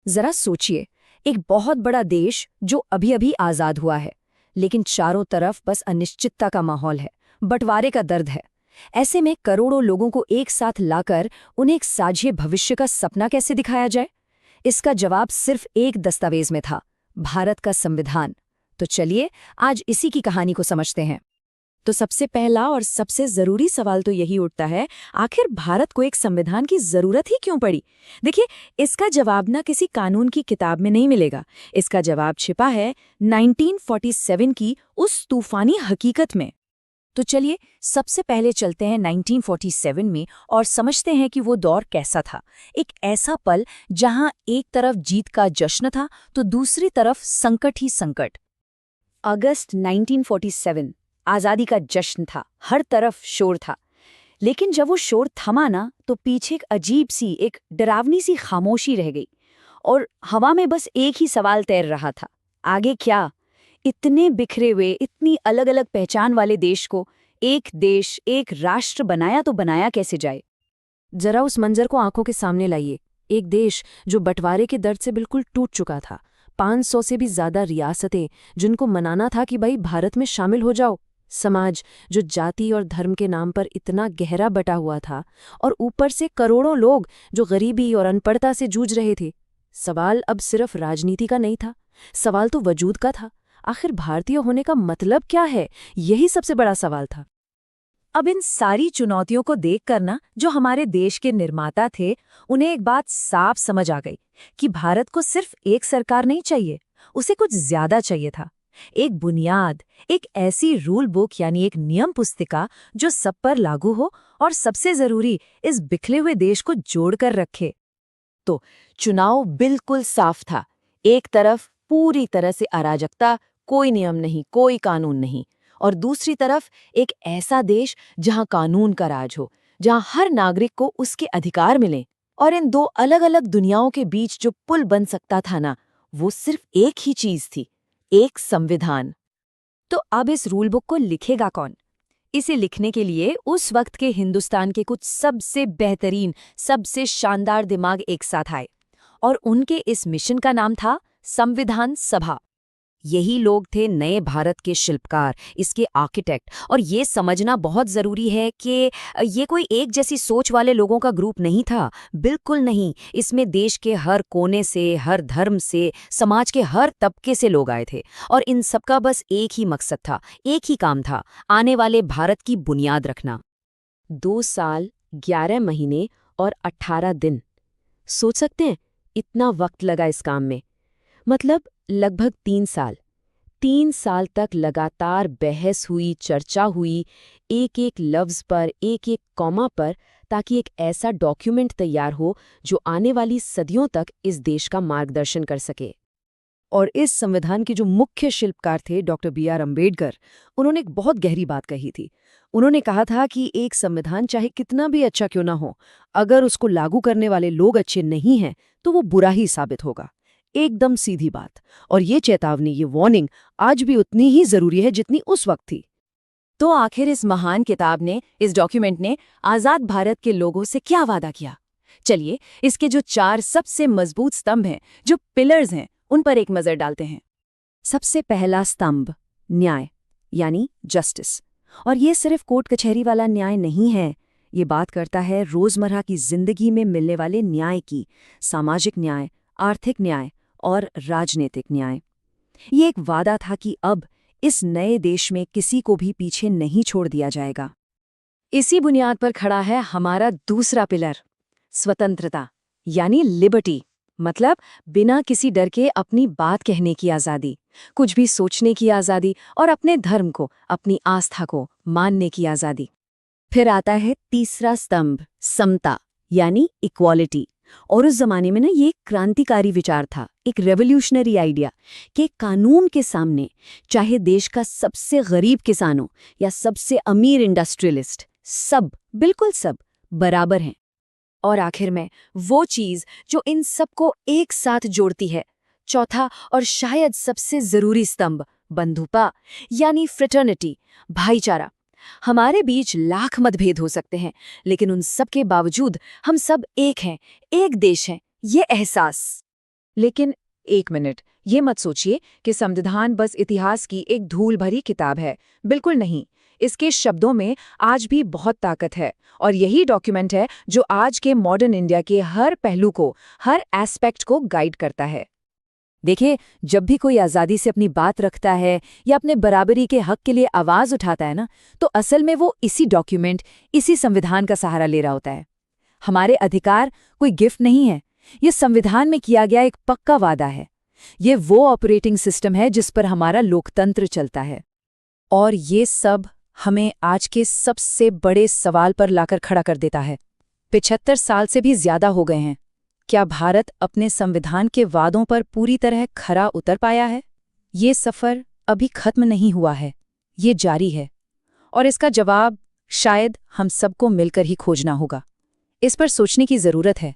जरा सोचिए, एक बहुत बड़ा देश जो अभी अभी आजाद हुआ है, लेकिन चारों तरफ बस अनिश्चितता का माहौल है, बंटवारे का दर्द है। ऐसे में करोड़ों लोगों को एक साथ लाकर उन्हें एक साझे भविष्य का सपना कैसे दिखाया जाए? इसका जवाब सिर्फ एक दस्तावेज में था, भारत का संविधान। तो चलिए आज इसी की कहानी को समझते हैं। तो सबसे पहला और सबसे जरूरी सवाल तो यही उठता है, आखिर भारत को एक संविधान की जरूरत ही क्यों पड़ी? देखिए, इसका जवाब ना किसी कानून की किताब में नहीं मिलेगा। इसका जवाब छिपा है 1947 की उस तूफानी हकीकत में। तो चलिए सबसे पहले चलते हैं 1947 में और समझते हैं कि वो दौर कैसा था। एक ऐसा पल जहां एक तरफ जीत का जश्न था तो दूसरी तरफ संकट ही संकट। अगस्त 1947 आज़ादी का जश्न था, हर तरफ शोर था। लेकिन जब वो शोर थमा ना तो पीछे एक अजीब सी, एक डरावनी सी खामोशी रह गई और हवा में बस एक ही सवाल तैर रहा था, आगे क्या? इतने बिखरे हुए, इतनी अलग अलग पहचान वाले देश को एक देश, एक राष्ट्र बनाया तो बनाया कैसे जाए? जरा उस मंजर को आंखों के सामने लाइए। एक देश जो बंटवारे के दर्द से बिल्कुल टूट चुका था, 500 से भी ज्यादा रियासतें जिनको मनाना था कि भाई भारत में शामिल हो जाओ, समाज जो जाति और धर्म के नाम पर इतना गहरा बटा हुआ था, और ऊपर से करोड़ों लोग जो गरीबी और अनपढ़ता से जूझ रहे थे। सवाल अब सिर्फ राजनीति का नहीं था, सवाल तो वजूद का था। आखिर भारतीय होने का मतलब क्या है? यही सबसे बड़ा सवाल था। अब इन सारी चुनौतियों को देखकर ना, जो हमारे देश के निर्माता थे, उन्हें एक बात साफ समझ आ गई कि भारत को सिर्फ एक सरकार नहीं चाहिए, उसे कुछ ज्यादा चाहिए था। एक बुनियाद, एक ऐसी रूल बुक यानी एक नियम पुस्तिका जो सब पर लागू हो और सबसे जरूरी, इस बिखरे हुए देश को जोड़कर रखे। तो चुनाव बिल्कुल साफ था। एक तरफ पूरी तरह से अराजकता, कोई नियम नहीं, कोई कानून नहीं, और दूसरी तरफ एक ऐसा देश जहां कानून का राज हो, जहां हर नागरिक को उसके अधिकार मिले। और इन दो अलग अलग दुनियाओं के बीच जो पुल बन सकता था ना, वो सिर्फ एक ही चीज थी, एक संविधान। तो अब इस रूल बुक को लिखेगा कौन? इसे लिखने के लिए उस वक्त के हिंदुस्तान के कुछ सबसे बेहतरीन, सबसे शानदार दिमाग एक साथ आए, और उनके इस मिशन का नाम था संविधान सभा। यही लोग थे नए भारत के शिल्पकार, इसके आर्किटेक्ट। और ये समझना बहुत जरूरी है कि ये कोई एक जैसी सोच वाले लोगों का ग्रुप नहीं था, बिल्कुल नहीं। इसमें देश के हर कोने से, हर धर्म से, समाज के हर तबके से लोग आए थे, और इन सबका बस एक ही मकसद था, एक ही काम था, आने वाले भारत की बुनियाद रखना। 2 साल, 11 महीने और 18 दिन। सोच सकते हैं, इतना वक्त लगा इस काम में। मतलब लगभग 3 साल। 3 साल तक लगातार बहस हुई, चर्चा हुई, एक एक लफ्ज पर, एक एक कॉमा पर, ताकि एक ऐसा डॉक्यूमेंट तैयार हो जो आने वाली सदियों तक इस देश का मार्गदर्शन कर सके। और इस संविधान के जो मुख्य शिल्पकार थे, डॉक्टर बी.आर. अम्बेडकर, उन्होंने एक बहुत गहरी बात कही थी। उन्होंने कहा था कि एक संविधान चाहे कितना भी अच्छा क्यों ना हो, अगर उसको लागू करने वाले लोग अच्छे नहीं हैं तो वो बुरा ही साबित होगा। एकदम सीधी बात। और ये चेतावनी, ये वार्निंग आज भी उतनी ही जरूरी है जितनी उस वक्त थी। तो आखिर इस महान किताब ने, इस डॉक्यूमेंट ने आजाद भारत के लोगों से क्या वादा किया? चलिए, इसके जो 4 सबसे मजबूत स्तंभ हैं, जो पिलर्स हैं, उन पर एक नजर डालते हैं। सबसे पहला स्तंभ, न्याय यानी जस्टिस। और ये सिर्फ कोर्ट कचहरी वाला न्याय नहीं है, ये बात करता है रोजमर्रा की जिंदगी में मिलने वाले न्याय की, सामाजिक न्याय, आर्थिक न्याय और राजनीतिक न्याय। ये एक वादा था कि अब इस नए देश में किसी को भी पीछे नहीं छोड़ दिया जाएगा। इसी बुनियाद पर खड़ा है हमारा दूसरा पिलर, स्वतंत्रता यानी लिबर्टी। मतलब बिना किसी डर के अपनी बात कहने की आज़ादी, कुछ भी सोचने की आज़ादी, और अपने धर्म को, अपनी आस्था को मानने की आज़ादी। फिर आता है तीसरा स्तंभ, समता यानी इक्वालिटी। और उस जमाने में ना ये एक क्रांतिकारी विचार था, एक रेवोल्यूशनरी आइडिया, कि कानून के सामने चाहे देश का सबसे गरीब किसान हो या सबसे अमीर इंडस्ट्रियलिस्ट, सब, बिल्कुल सब बराबर हैं। और आखिर में वो चीज जो इन सबको एक साथ जोड़ती है, चौथा और शायद सबसे जरूरी स्तंभ, बंधुता यानी फ्रेटर्निटी, भाईचारा। हमारे बीच लाख मतभेद हो सकते हैं, लेकिन उन सब के बावजूद हम सब एक हैं, एक देश हैं, ये एहसास। लेकिन एक मिनट, ये मत सोचिए कि संविधान बस इतिहास की एक धूल भरी किताब है। बिल्कुल नहीं। इसके शब्दों में आज भी बहुत ताकत है, और यही डॉक्यूमेंट है जो आज के मॉडर्न इंडिया के हर पहलू को, हर एस्पेक्ट को गाइड करता है। देखिए, जब भी कोई आज़ादी से अपनी बात रखता है या अपने बराबरी के हक के लिए आवाज़ उठाता है ना, तो असल में वो इसी डॉक्यूमेंट, इसी संविधान का सहारा ले रहा होता है। हमारे अधिकार कोई गिफ्ट नहीं है, ये संविधान में किया गया एक पक्का वादा है। ये वो ऑपरेटिंग सिस्टम है जिस पर हमारा लोकतंत्र चलता है। और ये सब हमें आज के सबसे बड़े सवाल पर लाकर खड़ा कर देता है। 75 साल से भी ज्यादा हो गए हैं। क्या भारत अपने संविधान के वादों पर पूरी तरह खरा उतर पाया है? ये सफर अभी खत्म नहीं हुआ है, ये जारी है। और इसका जवाब शायद हम सबको मिलकर ही खोजना होगा। इस पर सोचने की जरूरत है।